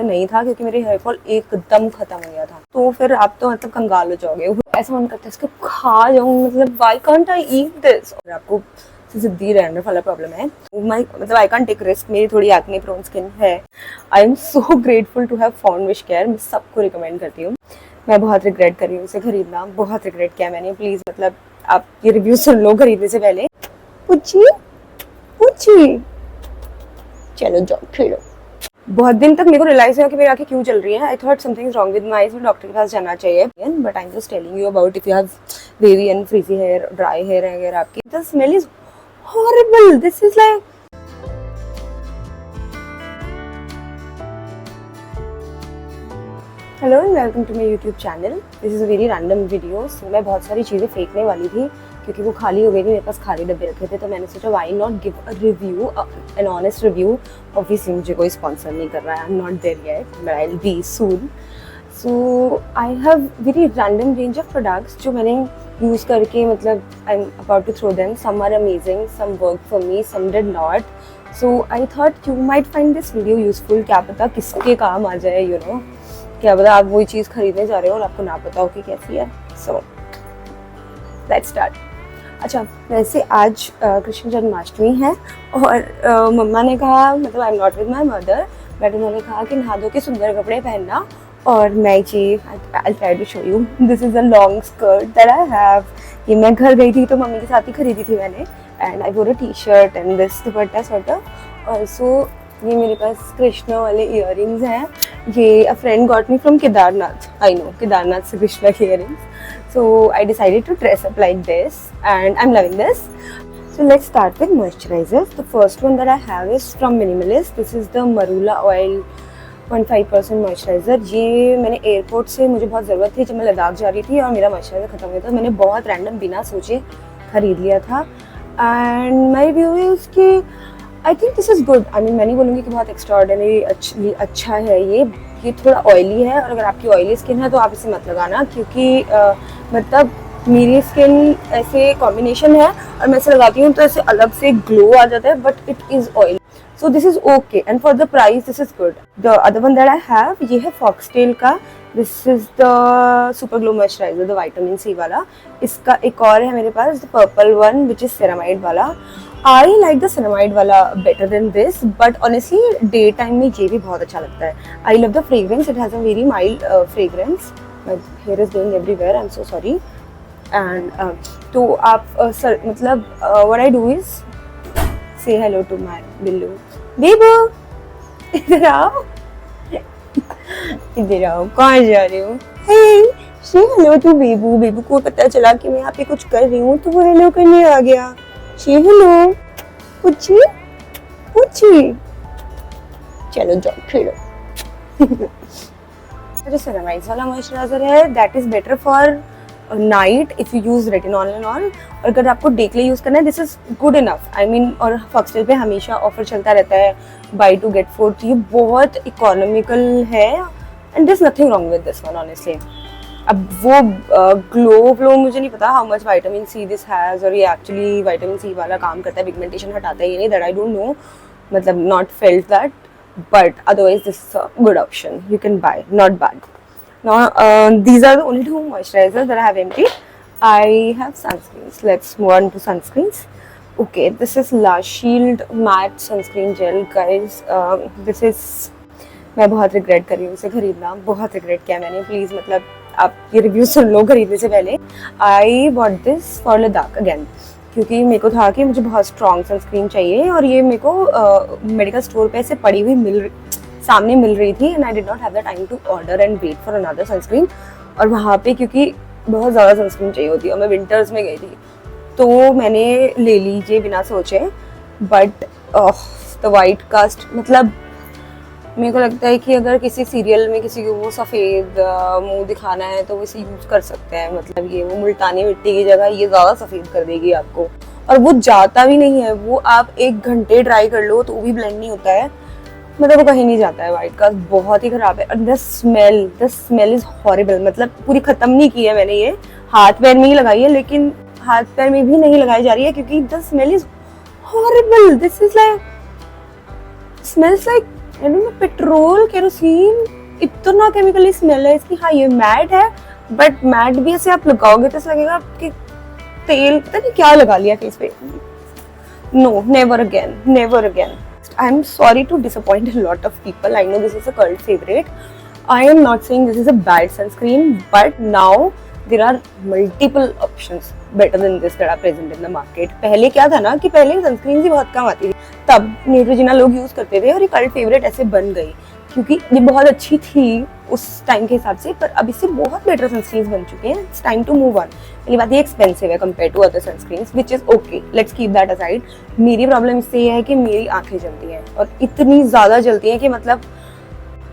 नहीं था क्योंकि मेरे हेयर फॉल एकदम खत्म हो गया था। तो फिर आप तो मतलब कंगाल हो जाओगे, ऐसा मन करता है इसको खा जाऊँ, मतलब why can't I eat this. और आपको जिद्दी रैंडम वाला प्रॉब्लम है, मतलब आई कांट टेक रिस्क, मेरी थोड़ी एक्ने प्रोन स्किन है। I am so grateful to have found Wishcare, मैं सबको रिकमेंड करती हूँ। मैं बहुत रिग्रेट कर रही हूँ उसे खरीदना, बहुत रिग्रेट किया मैंने। प्लीज मतलब आप ये रिव्यू सुन लो खरीदने से पहले। पूछी चलो जाओ खेलो। बहुत दिन तक मेरे को रियलाइज हुआ कि मेरी आंखें क्यों चल रही हैं। I thought something is wrong with my eyes, doctor के पास जाना चाहिए। But I am just telling you about if you have wavy and frizzy hair, dry hair है अगर आपकी, the smell is horrible. This is like hello and welcome to my YouTube channel. This is a very random video. So मैं बहुत सारी चीज़ें फेंकने वाली थी क्योंकि वो खाली हो गई थी, मेरे पास खाली डब्बे रखे थे। तो मैंने सोचा why not give a review, an honest review. Obviously मुझे कोई स्पॉन्सर नहीं कर रहा है, I am not there yet, but I will be soon. So I have very random range of products जो मैंने यूज़ करके मतलब I am about to throw them. Some are amazing, some work for me, some did not. So I thought you might find this video useful. क्या पता किसके काम आ जाए, you know, क्या पता आप वही चीज़ खरीदने जा रहे हो और आपको ना पता हो कि कैसी है। So let's start. अच्छा, वैसे आज कृष्ण जन्माष्टमी है और मम्मा ने कहा, मतलब I am not with my mother, but उन्होंने कहा कि नहा धो के सुंदर कपड़े पहनना। और मैं जी I try to show you, this is a long skirt that I have. ये मैं घर गई थी तो मम्मी के साथ ही खरीदी थी मैंने। And I wore a T shirt and this dupatta sort of. Also ये मेरे पास कृष्णा वाले इयररिंग्स हैं। ये a friend got me from Kedarnath. I know Kedarnath से कृष्णा के earrings. So I decided to dress up like this and I am loving this. So let's start with moisturizers. The first one that I have is from Minimalist. This is the Marula Oil 0.5% moisturiser. ये मैंने airport से, मुझे बहुत ज़रूरत थी जब मैं लद्दाख जा रही थी और मेरा मॉइस्चराइज़र ख़त्म हुआ था। मैंने बहुत रैंडम बिना सोचे ख़रीद लिया था। एंड माई रिव्यू इज़ कि I think this is good. I mean मैं नहीं बोलूँगी कि बहुत एक्स्ट्राऑर्डिनरी अच्छा है। ये थोड़ा ऑयली है और अगर आपकी ऑयली स्किन है तो आप इसे मत लगाना, क्योंकि मतलब मेरी स्किन ऐसे कॉम्बिनेशन है और मैं इसे लगाती हूँ तो ऐसे अलग से ग्लो आ जाता है, but it is oily. So this is okay and for the price this is good. The other one that I have, ये है Foxtail का। This is the super glow moisturizer, the vitamin C वाला। इसका एक और है मेरे पास, the purple one which is ceramide वाला। I like the ceramide वाला better than this, but honestly day time में ये भी बहुत अच्छा लगता है। I love the fragrance, it has a very mild fragrance. My hair is going everywhere, I'm so sorry. And तो आप मतलब what I do is say hello to my Billu. बेबू इधर आओ, इधर आओ, कहाँ जा रहे हो? हे से हेलो टू बेबू। बेबू को पता चला कि मैं यहाँ पे कुछ कर रही हूँ तो वो हेलो करने आ गया। से हेलो, पूछी चलो जाओ खेलो। जो सेरामाइड वाला मॉइस्चराइजर है that is better for night if you use retinol and all. और अगर आपको डे के लिए यूज करना है this is good enough. I mean, और फॉक्सटेल पे हमेशा ऑफर चलता रहता है बाई टू गेट 4। ये बहुत इकोनॉमिकल है and this nothing wrong with this one honestly. अब वो ग्लो मुझे नहीं पता how much vitamin see this has, और ये एक्चुअली विटामिन सी वाला काम करता है, पिगमेंटेशन हटाता है ये नहीं, दैट आई डोंट नो, मतलब not felt that, but otherwise this is a good option, you can buy, not bad. Now, these are the only two moisturizers that I have emptied. I have sunscreens. Let's move on to sunscreens. Okay, this is La Shield Matte Sunscreen Gel, guys. This is, मैं बहुत regret कर रही हूँ इसे खरीदना, बहुत regret किया मैंने. प्लीज़ मतलब आप ये रिव्यू सुन लो खरीदने से पहले. I bought this for Ladakh again, क्योंकि मेरे को था कि मुझे बहुत स्ट्रॉन्ग सनस्क्रीन चाहिए और ये मेरे को मेडिकल स्टोर पे ऐसे पड़ी हुई सामने मिल रही थी and I did not have the time to order and wait for another sunscreen. और वहाँ पे क्योंकि बहुत ज़्यादा सनस्क्रीन चाहिए होती है और मैं विंटर्स में गई थी तो मैंने ले लीजिए बिना सोचे. बट द वाइट कास्ट, मतलब मेरे को लगता है कि अगर किसी सीरियल में किसी को वो सफ़ेद मुंह दिखाना है तो वो इसे यूज़ कर सकते हैं. मतलब ये वो मुल्तानी मिट्टी की जगह ये ज़्यादा सफ़ेद कर देगी आपको, और वो जाता भी नहीं है. वो आप 1 घंटे ट्राई कर लो तो वो भी ब्लेंड नहीं होता है, मतलब वो कहीं नहीं जाता है. वाइट कास्ट बहुत ही खराब है. और द स्मेल इज हॉरिबल. मतलब पूरी खत्म नहीं की है मैंने, ये हाथ पैर में ही लगाई है, लेकिन हाथ पैर में भी नहीं लगाई जा रही है क्योंकि the smell is horrible. This is like smells like petrol kerosene इतना केमिकली स्मेल है इसकी। हाँ ये मैट है, बट मैट भी ऐसे आप लगाओगे तो ऐसा लगेगा कि तेल पता नहीं क्या लगा लिया फेस पे। No, never again, never again. I am sorry to disappoint a lot of people, I know this is a cult favourite, I am not saying this is a bad sunscreen, but now there are multiple options better than this that are present in the market. पहले क्या था ना कि पहले sunscreen ही बहुत कम आती थी, तब न्यूट्रोजिना लोग यूज करते थे और ये कल्ट फेवरेट ऐसे बन गई क्योंकि ये बहुत अच्छी थी उस टाइम के हिसाब से, पर अब इससे बहुत बेटर सनस्क्रीन बन चुके हैं। It's time to move on. पहली बात ये एक्सपेंसिव है compare to other sunscreen, which is okay, let's keep that aside. मेरी प्रॉब्लम इससे ये है कि मेरी आंखें जलती हैं और इतनी ज्यादा जलती हैं कि मतलब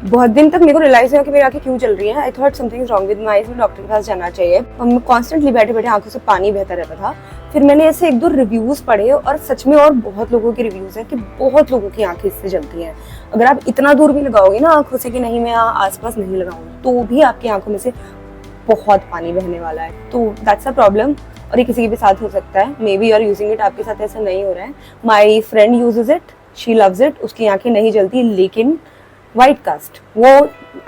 बहुत दिन तक मेरे को रियलाइज हुआ कि मेरी आंखें क्यों चल रही हैं। I thought something is wrong with my eyes, में डॉक्टर के पास जाना चाहिए। मैं कॉन्स्टेंटली बैठे बैठे आंखों से पानी बहता रहता था। फिर मैंने ऐसे एक दो रिव्यूज पढ़े और सच में और बहुत लोगों के रिव्यूज हैं कि बहुत लोगों की आंखें इससे जलती हैं। अगर आप इतना दूर भी लगाओगे ना आंखों से कि नहीं मैं आसपास नहीं लगाऊंगी, तो भी आपकी आंखों में से बहुत पानी बहने वाला है। तो दैट्स अ प्रॉब्लम और ये किसी के साथ हो सकता है। Maybe you are using it, आपके साथ ऐसा नहीं हो रहा है। My friend uses it, she loves it, उसकी आंखें नहीं जलती, लेकिन वाइट कास्ट वो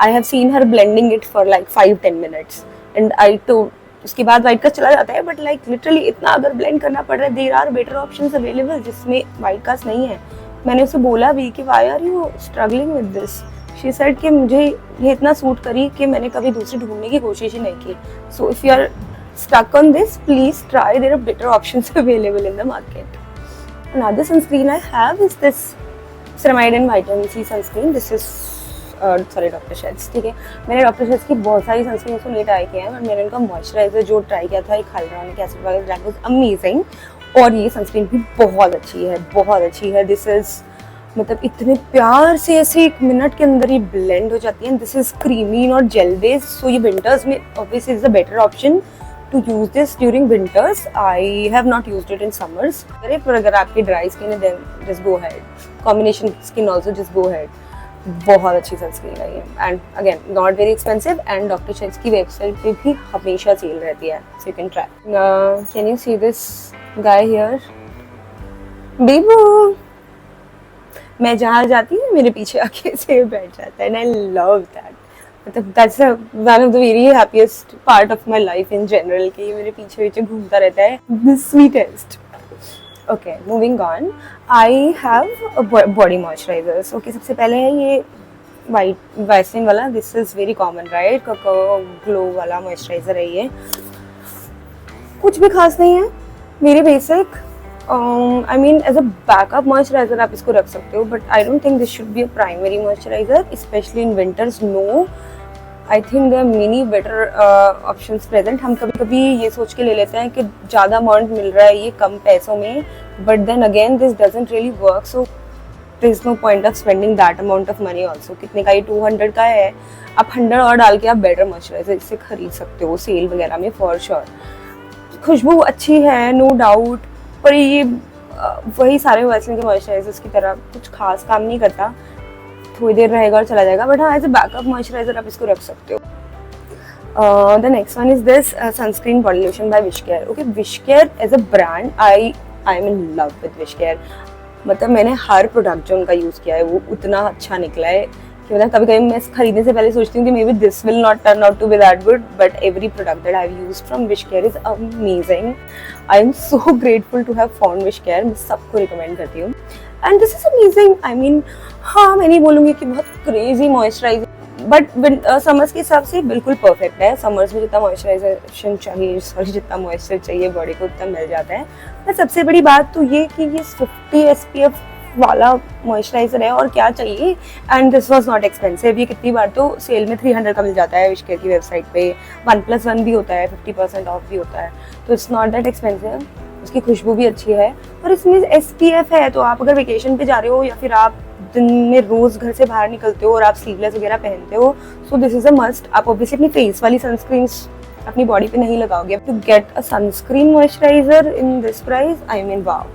I have seen her blending it for like 5-10 minutes and I too उसके बाद वाइट कास्ट चला जाता है, बट लाइक लिटरली इतना अगर ब्लेंड करना पड़ रहा है, there are better options available जिसमें वाइट कास्ट नहीं है। मैंने उसे बोला भी कि why are you struggling with this, she said कि मुझे ये इतना सूट करी कि मैंने कभी दूसरी ढूंढने की कोशिश ही नहीं की। So if you are stuck on this, please try, there are better options available in the market. Another sunscreen I have is this ceramide and vitamin C sunscreen. This is sorry doctor Sheth's, ठीक है। मैंने doctor shades की बहुत सारी sunscreen को नहीं try किया है, बट मैंने उनका मॉइस्चराइजर जो ट्राई किया था, एक हाइड्रोनिक एसिड वाला, दैट वाज अमेजिंग। और ये सनस्क्रीन भी बहुत अच्छी है, बहुत अच्छी है। दिस इज मतलब इतने प्यार से ऐसे 1 मिनट के अंदर ये ब्लेंड हो जाती है। This is creamy not gel based, so ये विंटर्स में obviously is a better option to use this during winters. I have not used it in summers. पर अगर आपकी ड्राई स्किन है, then just go ahead. Combination skin also just go ahead. बहुत अच्छी sunscreen है ये, and again not very expensive, and doctor shades की website पे भी हमेशा सेल रहती है, so you can try. Can you see this guy here? Bibu मैं जहाँ जाती हूँ मेरे पीछे आके से बैठ जाता है, एंड आई लव दैट। मतलब that's one of the very happiest part of my life in general, कि ये मेरे पीछे पीछे घूमता रहता है, the sweetest. Okay, moving on, I have body moisturisers. Okay, सबसे पहले है ये वाइसलिन वाला, this is very common right, cocoa glow वाला मॉइस्चराइजर है ये। कुछ भी खास नहीं है, very basic. I mean as a backup moisturiser आप इसको रख सकते हो, but I don't think this should be a primary moisturiser, specially in winters. No, I think there are many better options present. हम कभी कभी ये सोच के ले लेते हैं कि ज़्यादा अमाउंट मिल रहा है ये कम पैसों में, but then again this doesn't really work, so there is no point of spending that amount of money also. कितने का ये 200 का है, आप 100 और डाल के आप बेटर मॉइस्चराइजर इससे खरीद सकते हो सेल वगैरह में फॉर श्योर। खुशबू अच्छी है नो डाउट, पर ये वही सारे वैसलिन के मॉइस्चराइजर्स की तरह कुछ खास काम नहीं करता, थोड़ी देर रहेगा और चला जाएगा, बट हाँ एज अ बैकअप मॉइस्चराइजर आप इसको रख सकते हो। The next one is this sunscreen body lotion by Wishcare. Okay, Wishcare as a brand I am in love with Wishcare. मतलब मैंने हर प्रोडक्ट जो उनका यूज़ किया है वो उतना अच्छा निकला है कि मतलब कभी कभी मैं खरीदने से पहले सोचती हूँ कि maybe this will not turn out to be that good, but every product that I have used from Wishcare is amazing. I am so grateful to have found Wishcare, मैं सबको recommend करती हूँ, and this is amazing. I mean हाँ, मैं नहीं बोलूँगी कि बहुत क्रेजी मॉइस्चराइजर, बट समर्स के हिसाब से बिल्कुल परफेक्ट है। समर्स में जितना मॉइस्चराइजेशन चाहिए, सॉरी जितना मॉइस्चर चाहिए बॉडी को उतना मिल जाता है। पर सबसे बड़ी बात तो ये कि ये 50 SPF वाला मॉइस्चराइजर है, और क्या चाहिए। And this was not expensive. ये कितनी बार तो सेल में 300 का मिल जाता है विश केयर की वेबसाइट पे, 1+1 भी होता है, 50% ऑफ भी होता है, तो इट्स नॉट दैट एक्सपेंसिव। उसकी खुशबू भी अच्छी है, और इसमें SPF है, तो आप अगर वेकेशन पे जा रहे हो या फिर आप दिन में रोज घर से बाहर निकलते हो और आप स्लीवलेस वगैरह पहनते हो, so this is a must. आप ऑब्वियसली अपनी फेस वाली सनस्क्रीन अपनी बॉडी पे नहीं लगाओगे, to get a sunscreen moisturiser in this price, I mean wow.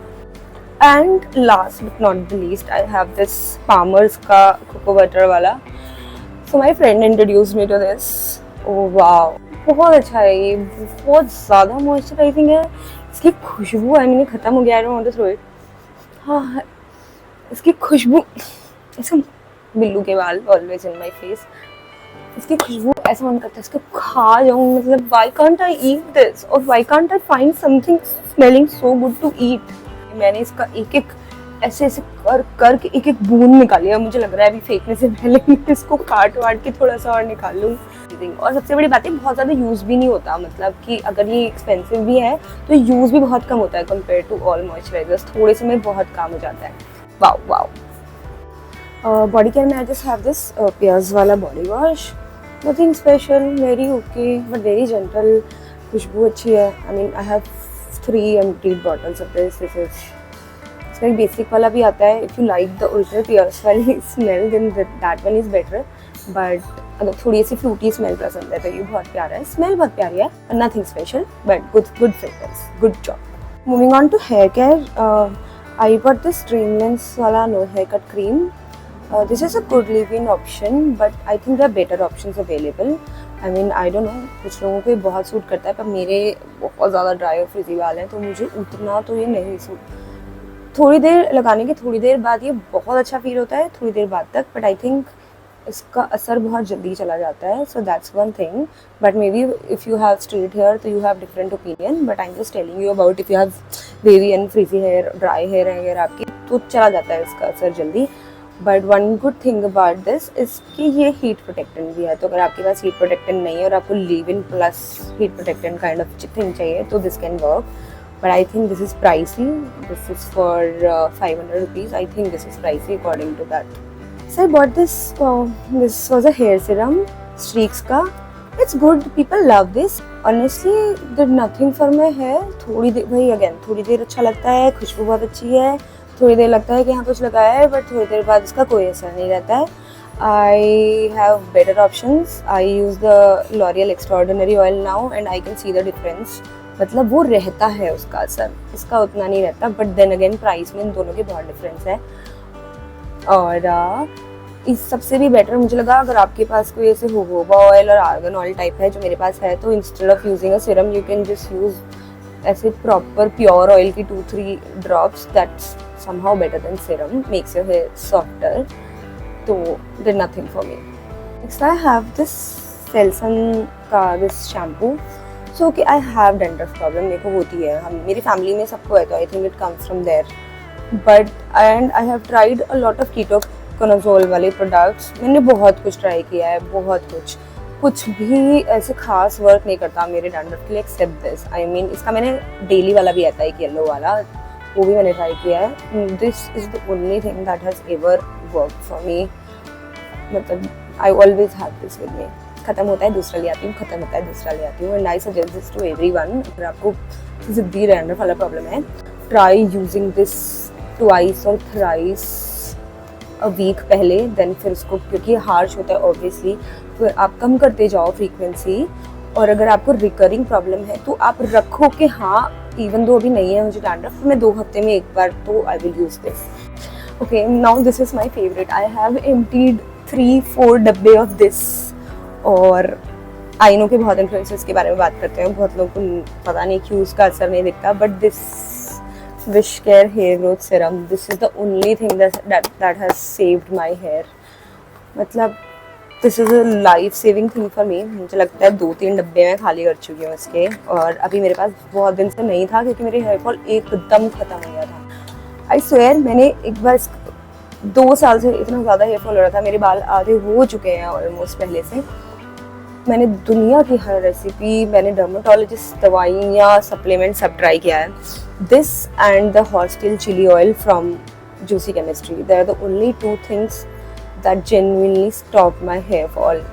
And last but not the least, I have this Palmer's का कोको बटर वाला। So my friend introduce me to this. Oh wow, बहुत अच्छा है ये, बहुत ज़्यादा moisturising है। इसकी खुशबू आई मीन खत्म हो गया, I don't want to throw it. हाँ, इसकी खुशबू ऐसा बिल्लू के बाल ऑलवेज इन माई फेस। इसकी खुशबू ऐसा मन करता है इसको खा जाऊँ, मतलब why can't I eat this और why can't I find something smelling so good to eat. मैंने इसका एक एक ऐसे ऐसे करके एक एक बूंद निकाली है। मुझे लग रहा है अभी फेंकने से पहले इसको काट वाट के थोड़ा सा और निकाल लूँ। और सबसे बड़ी बात है बहुत ज़्यादा यूज़ भी नहीं होता, मतलब कि अगर ये एक्सपेंसिव भी है तो यूज़ भी बहुत कम होता है कंपेयर टू ऑल मॉइस्चराइजर्स। थोड़े से में बहुत काम हो जाता है। Wow wow. बॉडी केयर में I just have this Pears वाला body wash, nothing special, very okay but very gentle. खुशबू अच्छी है। I mean I have 3 emptied bottles of this is इसका एक बेसिक वाला भी आता है। If you like the original Pears वाली smell then that one is better, but अगर थोड़ी सी फ्रूटी स्मेल पसंद है तो ये बहुत प्यारा है। स्मेल बहुत प्यारी है, nothing special but good fragrance, good job. Moving on to hair care, I bought this Dreamlens वाला no hair cut cream. This is a good leave in option but I think there are better options available. I mean I don't know, कुछ लोगों को बहुत suit करता है पर मेरे बहुत ज़्यादा ड्राई और फ्रिजी वाल हैं तो मुझे उतना तो ये नहीं सूट। थोड़ी देर लगाने के थोड़ी देर बाद ये बहुत अच्छा फील होता है, थोड़ी देर बाद तक, बट आई थिंक इसका असर बहुत जल्दी चला जाता है। So that's one thing, but maybe if you have straight hair तो you have different opinion, but I am just telling you about if you have wavy and frizzy hair, dry hair है अगर आपकी तो चला जाता है इसका असर जल्दी। But one good thing about this इस कि ये हीट प्रोटेक्टेंट भी है, तो अगर आपके पास हीट प्रोटेक्टेंट नहीं है और आपको leave in plus heat protectant kind of thing चाहिए तो this can work. But I think this is pricey. This is for 500 rupees. I think this is pricey according to that. So I bought this. This was a hair serum, Streaks का. It's good. People love this. Honestly, did nothing for my hair. थोड़ी देर भाई again थोड़ी देर अच्छा लगता है, खुशबू बहुत अच्छी है, थोड़ी देर लगता है कि हाँ कुछ लगाया है, बट थोड़ी देर बाद इसका कोई असर नहीं रहता है। I have better options. I use the L'Oreal Extraordinary Oil now and I can see the difference. मतलब वो रहता है उसका असर, इसका उतना नहीं रहता, बट देन अगेन प्राइस में इन दोनों के बहुत डिफरेंस है। और इस सबसे भी बेटर मुझे लगा अगर आपके पास कोई ऐसे होहोबा ऑयल और आर्गन ऑयल टाइप है जो मेरे पास है तो instead of using a serum you can just use ऐसे प्रॉपर प्योर ऑयल की 2-3 drops. That's somehow better than serum, makes your hair softer. तो did nothing for me. Next I have this Selsun का this shampoo. So कि I have dandruff problem, मेरे को होती है, हम मेरी फैमिली में सबको है, तो I think it comes from there. But and I have tried a lot of ketoconazole वाले प्रोडक्ट्स। मैंने बहुत कुछ ट्राई किया है, बहुत कुछ भी ऐसे खास वर्क नहीं करता मेरे डेंड्रफ के लिए एक्सेप्ट दिस। आई मीन इसका मैंने डेली वाला भी आता है एक येलो वाला, वो भी मैंने ट्राई किया है। This is the only thing that has ever work for me. मतलब I always have this with me. खत्म होता है दूसरा ले आती हूँ, खत्म होता है दूसरा ले आती हूँ। And I suggest this to everyone. अगर आपको ज़िद्दी डेंड्रफ वाला प्रॉब्लम है, ट्राई यूजिंग दिस ट्वाइस और थ्राइस अ वीक पहले, देन फिर उसको, क्योंकि हार्श होता है ऑब्वियसली, फिर आप कम करते जाओ फ्रीक्वेंसी। और अगर आपको रिकरिंग प्रॉब्लम है तो आप रखो कि हाँ इवन दो अभी नहीं है मुझे डेंड्रफ, मैं 2 हफ्ते में एक बार तो I will use this. Okay, now this is my favourite. I have emptied 3-4 डब्बे ऑफ दिस। और आई नो के बहुत इन्फ्लुएंसर्स के बारे में बात करते हैं, बहुत लोगों को पता नहीं क्यों उसका असर नहीं दिखता, but this Wishcare hair growth serum, this is the only thing that has saved my hair. मतलब this is a life saving thing for me. मुझे लगता है 2-3 डब्बे मैं खाली कर चुकी हूँ इसके, और अभी मेरे पास बहुत दिन से नहीं था क्योंकि मेरे हेयर फॉल एकदम ख़त्म हो गया था। आई स्वेयर मैंने एक बार 2 साल से इतना ज़्यादा हेयर फॉल हो रहा था, मेरे बाल आधे हो चुके हैं ऑलमोस्ट पहले से। मैंने दुनिया की हर रेसिपी, मैंने डर्माटोलॉजिस्ट दवाइयाँ, सप्लीमेंट सब ट्राई किया है। This and the hostel chilli oil from Juicy Chemistry, they are the only 2 things that genuinely stop my hair fall.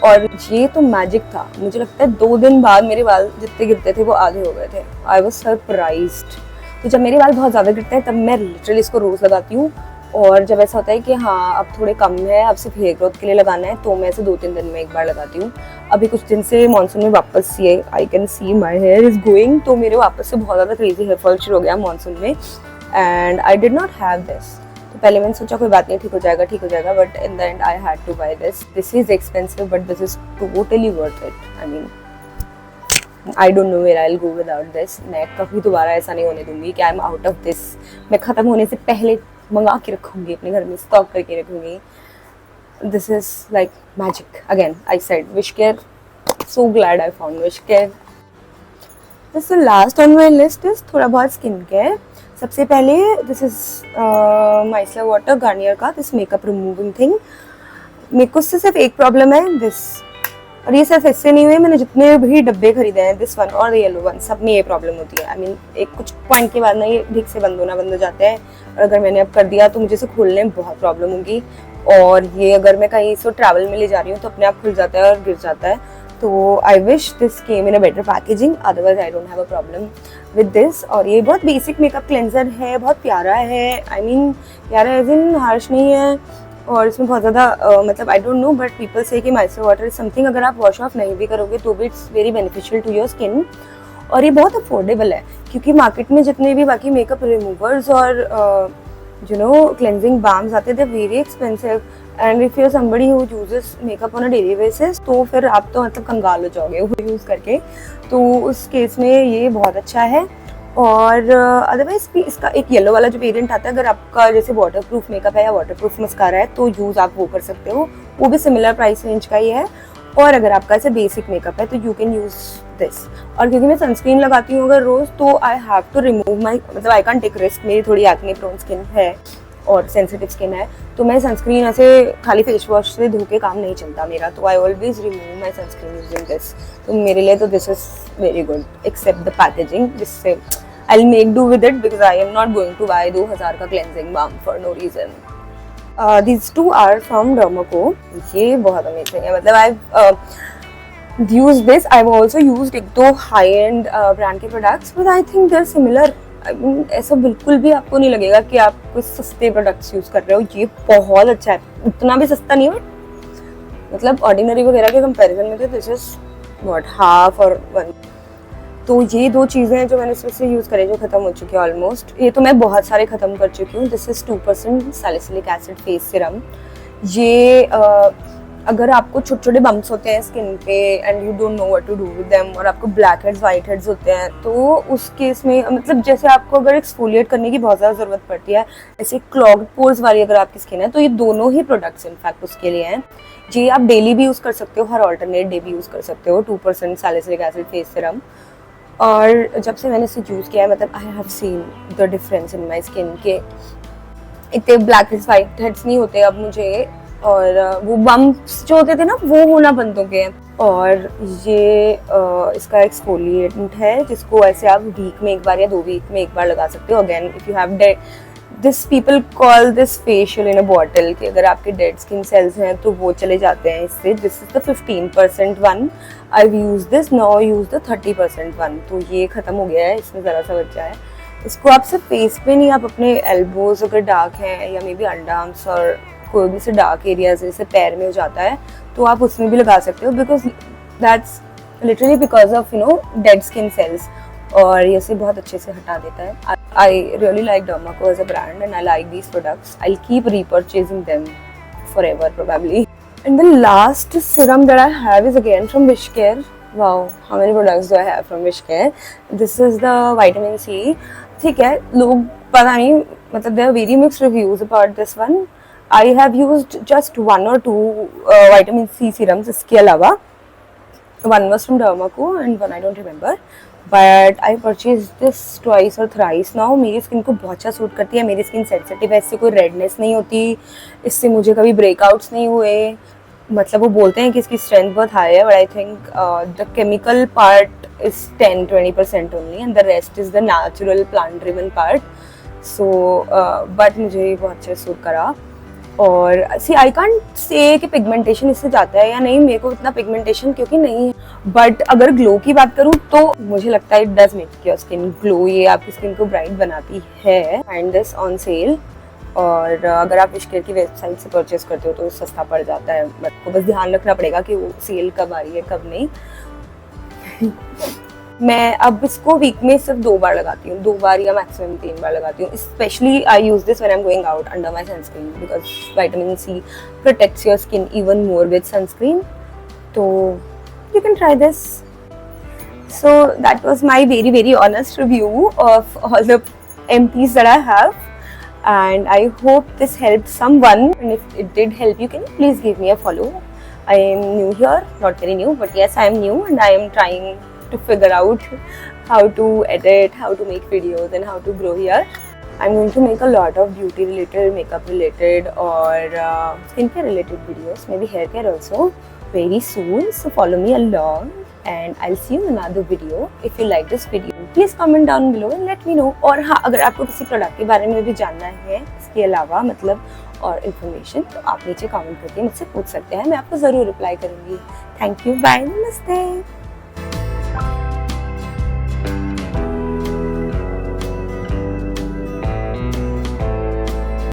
और ये तो मैजिक था। मुझे लगता है 2 दिन बाद मेरे बाल जितने गिरते थे वो आधे हो गए थे। I was surprised. तो जब मेरे बाल बहुत ज़्यादा गिरते हैं तब मैं लिटरली इसको रोज़ लगाती हूँ, और जब ऐसा होता है कि हाँ अब थोड़े कम है, अब सिर्फ हेयर ग्रोथ के लिए लगाना है, तो मैं इसे 2-3 दिन में एक बार लगाती हूँ। अभी कुछ दिन से मानसून में वापस ये I can see my here is going, तो मेरे वापस से बहुत ज़्यादा क्रेजी हेयर फॉल शुरू हो गया मानसून में। And I did not have this. तो पहले मैंने सोचा कोई बात नहीं, ठीक हो जाएगा, but in the end I had to buy this. This is expensive but this is totally worth it. I mean I don't know where I will go without this. मैं कभी दोबारा ऐसा नहीं होने दूंगी कि I am out of this. मैं ख़त्म होने से पहले मंगा के रखूँगी, अपने घर में स्टॉक करके रखूँगी। This is like magic. Again, I said Wishcare. So glad I found Wishcare. This the last on my list is थोड़ा बहुत स्किन केयर. सबसे पहले this is micellar water Garnier का this makeup removing thing. मेरे को उससे सिर्फ एक प्रॉब्लम है this, और ये सिर्फ इससे नहीं हुई, मैंने जितने भी डब्बे खरीदे हैं दिस वन और येलो वन सब में ये प्रॉब्लम होती है. आई मीन एक कुछ पॉइंट के बाद ना ये ठीक से बंद हो जाते हैं, और अगर मैंने अब कर दिया तो मुझे इसे खोलने में बहुत प्रॉब्लम होगी. और ये अगर मैं कहीं इसको ट्रैवल में ले जा रही हूँ तो अपने आप खुल जाता है और गिर जाता है. तो I wish this came in a better packaging, otherwise I don't have a problem with this. और ये बहुत बेसिक मेकअप क्लेंजर है, बहुत प्यारा है. आई मीन प्यारा एज इन हार्श नहीं है, और इसमें बहुत ज़्यादा मतलब आई डोंट नो बट पीपल से कि माइसलर वाटर इज समथिंग अगर आप वॉश ऑफ नहीं भी करोगे तो भी it's very beneficial to your skin. और ये बहुत अफोर्डेबल है, क्योंकि मार्केट में जितने भी बाकी मेकअप रिमूवर्स और यू नो क्लेंजिंग बाम्स आते हैं they very expensive, and if you somebody who uses makeup on a daily basis तो फिर आप तो मतलब कंगाल हो जाओगे वो यूज़ करके. तो उस केस में ये बहुत अच्छा है. और अदरवाइज भी इसका एक येलो वाला जो वेरिएंट आता है, अगर आपका जैसे वाटरप्रूफ मेकअप है या वाटरप्रूफ मस्कारा है तो यूज़ आप वो कर सकते हो, वो भी सिमिलर प्राइस रेंज का ही है. और अगर आपका ऐसे बेसिक मेकअप है तो यू कैन यूज़ दिस. और क्योंकि मैं सनस्क्रीन लगाती हूँ अगर रोज़, तो I have to remove my, मतलब आई कैन टेक रिस्क, मेरी थोड़ी एक्ने प्रोन स्किन है और सेंसिटिव स्किन है, तो मैं सनस्क्रीन ऐसे खाली फेस वॉश से धो के काम नहीं चलता मेरा, तो I always remove my sunscreen using this. तो मेरे लिए तो this is very good, except the packaging, जिससे I'll make do with it because I am not going to buy 2000 का cleansing balm for no reason. These two are from Dermaco. ये बहुत amazing है, मतलब I've used this. I've also used एक दो high-end brand के products, but I think they're similar. I mean, ऐसा बिल्कुल भी आपको नहीं लगेगा कि आप कुछ सस्ते प्रोडक्ट्स यूज़ कर रहे हो. ये बहुत अच्छा है, उतना भी सस्ता नहीं है, मतलब ऑर्डिनरी वगैरह के कंपैरिजन में तो दिस इज व्हाट हाफ और वन. तो ये दो चीज़ें हैं जो मैंने इसमें से यूज़ करी जो ख़त्म हो चुकी है ऑलमोस्ट. ये तो मैं बहुत सारे ख़त्म कर चुकी हूँ. This is 2% salicylic acid face serum. ये अगर आपको छोटे छोटे बम्प्स होते हैं स्किन पे and you don't know what to do with them, और आपको ब्लैक हेड्स वाइट हेड्स होते हैं, तो उस केस में मतलब जैसे आपको अगर एक्सफोलिएट करने की बहुत ज़्यादा ज़रूरत पड़ती है, ऐसे क्लॉग्ड पोर्स वाली अगर आपकी स्किन है, तो ये दोनों ही प्रोडक्ट्स इनफैक्ट उसके लिए हैं. ये आप डेली भी यूज़ कर सकते हो, हर ऑल्टरनेट डे भी यूज़ कर सकते हो. 2% सैलिसिलिक एसिड फेस सिरम. और जब से मैंने इसे यूज़ किया है, मतलब आई have seen the difference in my skin के इतने ब्लैक हेड्स वाइट हेड्स नहीं होते अब मुझे, और वो बम्प्स जो होते थे ना वो होना बंद हो गए हैं. और ये इसका एक्सफोलिएंट है जिसको ऐसे आप वीक में एक बार या 2 वीक में एक बार लगा सकते हो. Again if you have this people call this facial in a bottle, कि अगर आपके डेड स्किन सेल्स हैं तो वो चले जाते हैं इससे. This is the 15% one. I use this, now use the 30% one. तो ये ख़त्म हो गया है, इसमें ज़रा सा बचा है. इसको आप सिर्फ फेस पे नहीं, आप अपने एल्बोज अगर डार्क हैं या मे बी अंडर आर्म्स और कोई भी से डार्क एरियाज जैसे पैर में हो जाता है तो आप उसमें भी लगा सकते हो, because that's literally because of you know dead skin cells, और ये से बहुत अच्छे से हटा देता है. I really like Dermaco as a brand and I like these products. I'll keep repurchasing them forever probably. And the last serum that I have is again from Wishcare. Wow, how many products do I have from Wishcare? This is the vitamin C. ठीक है, लोग पता नहीं, मतलब there are very mixed reviews about this one. I have used just 1 or 2 vitamin C serums इसके अलावा. One was from Dermaco and one I don't remember. But I purchase this twice और thrice now. मेरी skin को बहुत अच्छा suit करती है, मेरी स्किन सेंसिटिव है, इससे कोई रेडनेस नहीं होती, इससे मुझे कभी ब्रेकआउट्स नहीं हुए. मतलब वो बोलते हैं कि इसकी स्ट्रेंथ बहुत हाई है, but I think the chemical part is 10-20% only and the rest is the natural plant driven part. So but मुझे ये बहुत अच्छा सूट करा. और सी आई कांट से कि पिगमेंटेशन इससे जाता है या नहीं, मेरे को इतना पिगमेंटेशन क्योंकि नहीं है, बट अगर ग्लो की बात करूँ तो मुझे लगता है it does make your skin glow. ये आपकी स्किन को ब्राइट बनाती है. फाइंड दिस ऑन सेल, और अगर आप विशकेयर की वेबसाइट से परचेज करते हो तो सस्ता पड़ जाता है. आपको बस ध्यान रखना पड़ेगा कि वो सेल कब आ रही है कब नहीं. मैं अब इसको वीक में सिर्फ 2 बार लगाती हूँ, 2 बार या मैक्सिमम 3 बार लगाती हूँ. Specially I use this when I am going out under my sunscreen, because vitamin C protects your skin even more with sunscreen. तो you can try this. So that was my very very honest review of all the MPs that I have. and I hope this helped someone, and if it did help you, can you please give me a follow. I am new here, not very new, but yes, I am new and I am trying to figure out how to edit, how to make videos and how to grow here. I'm going to make a lot of beauty related, makeup related or skincare related videos, maybe hair care also very soon, so follow me along and I'll see you in another video. If you like this video, please comment down below and let me know. और हाँ, अगर आपको किसी product के बारे में भी जानना है इसके अलावा मतलब और इन्फॉर्मेशन, तो आप नीचे कमेंट करके मुझसे पूछ सकते हैं, मैं आपको ज़रूर रिप्लाई करूँगी. थैंक यू, बाय, नमस्ते.